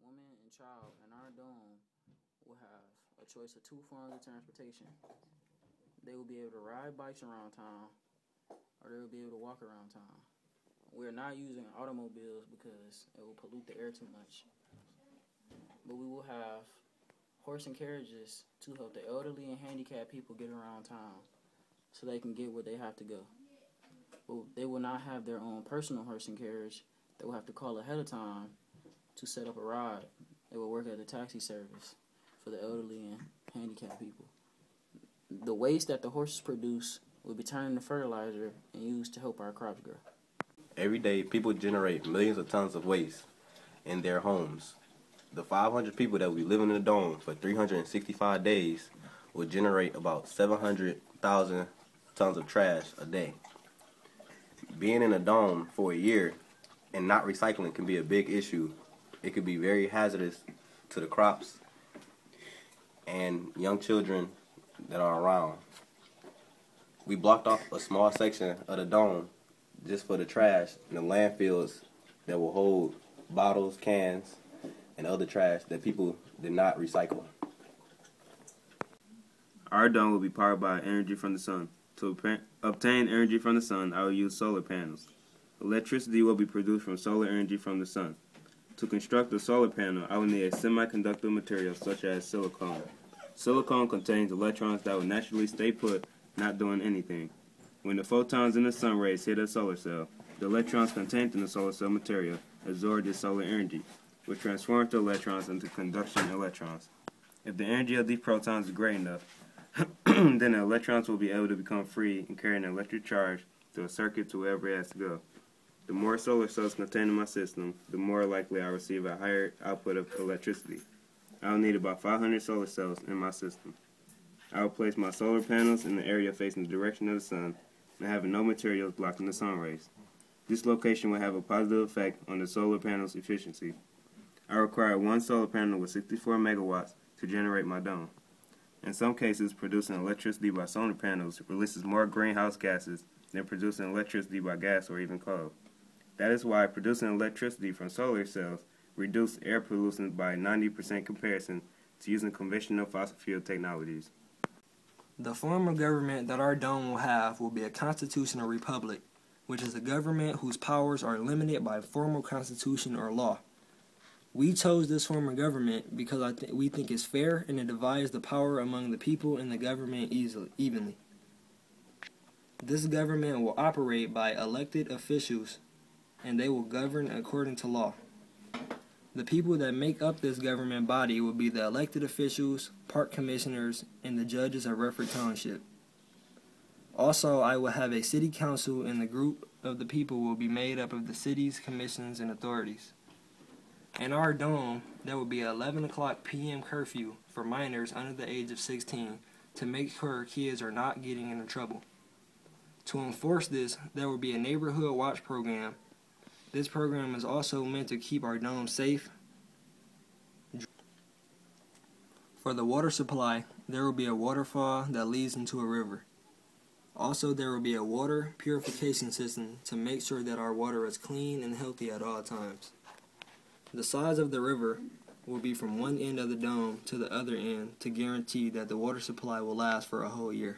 woman and child in our dome will have a choice of two forms of transportation. They will be able to ride bikes around town, or they will be able to walk around town. We're not using automobiles because it will pollute the air too much. But we will have horse and carriages to help the elderly and handicapped people get around town so they can get where they have to go. But they will not have their own personal horse and carriage. They will have to call ahead of time to set up a ride. It will work as a taxi service for the elderly and handicapped people. The waste that the horses produce will be turned into fertilizer and used to help our crops grow. Every day, people generate millions of tons of waste in their homes. The 500 people that will be living in the dome for 365 days will generate about 700,000 tons of trash a day. Being in a dome for a year and not recycling can be a big issue. It could be very hazardous to the crops and young children that are around. We blocked off a small section of the dome just for the trash and the landfills that will hold bottles, cans, and other trash that people did not recycle. Our dome will be powered by energy from the sun. To obtain energy from the sun, I will use solar panels. Electricity will be produced from solar energy from the sun. To construct a solar panel, I will need a semiconductor material such as silicone. Silicone contains electrons that will naturally stay put, not doing anything. When the photons in the sun rays hit a solar cell, the electrons contained in the solar cell material absorb this solar energy, which transforms the electrons into conduction electrons. If the energy of these protons is great enough, then the electrons will be able to become free and carry an electric charge to a circuit to wherever it has to go. The more solar cells contained in my system, the more likely I receive a higher output of electricity. I will need about 500 solar cells in my system. I will place my solar panels in the area facing the direction of the sun and having no materials blocking the sun rays. This location will have a positive effect on the solar panel's efficiency. I require one solar panel with 64 megawatts to generate my dome. In some cases, producing electricity by solar panels releases more greenhouse gases than producing electricity by gas or even coal. That is why producing electricity from solar cells reduces air pollution by 90% comparison to using conventional fossil fuel technologies. The form of government that our dome will have will be a constitutional republic, which is a government whose powers are limited by formal constitution or law. We chose this form of government because we think it's fair and it divides the power among the people and the government evenly. This government will operate by elected officials, and they will govern according to law. The people that make up this government body will be the elected officials, park commissioners, and the judges of Redford Township. Also, I will have a city council, and the group of the people will be made up of the city's commissions and authorities. In our dome, there will be an 11 o'clock p.m. curfew for minors under the age of 16 to make sure kids are not getting into trouble. To enforce this, there will be a neighborhood watch program. This program is also meant to keep our dome safe. For the water supply, there will be a waterfall that leads into a river. Also, there will be a water purification system to make sure that our water is clean and healthy at all times. The size of the river will be from one end of the dome to the other end to guarantee that the water supply will last for a whole year.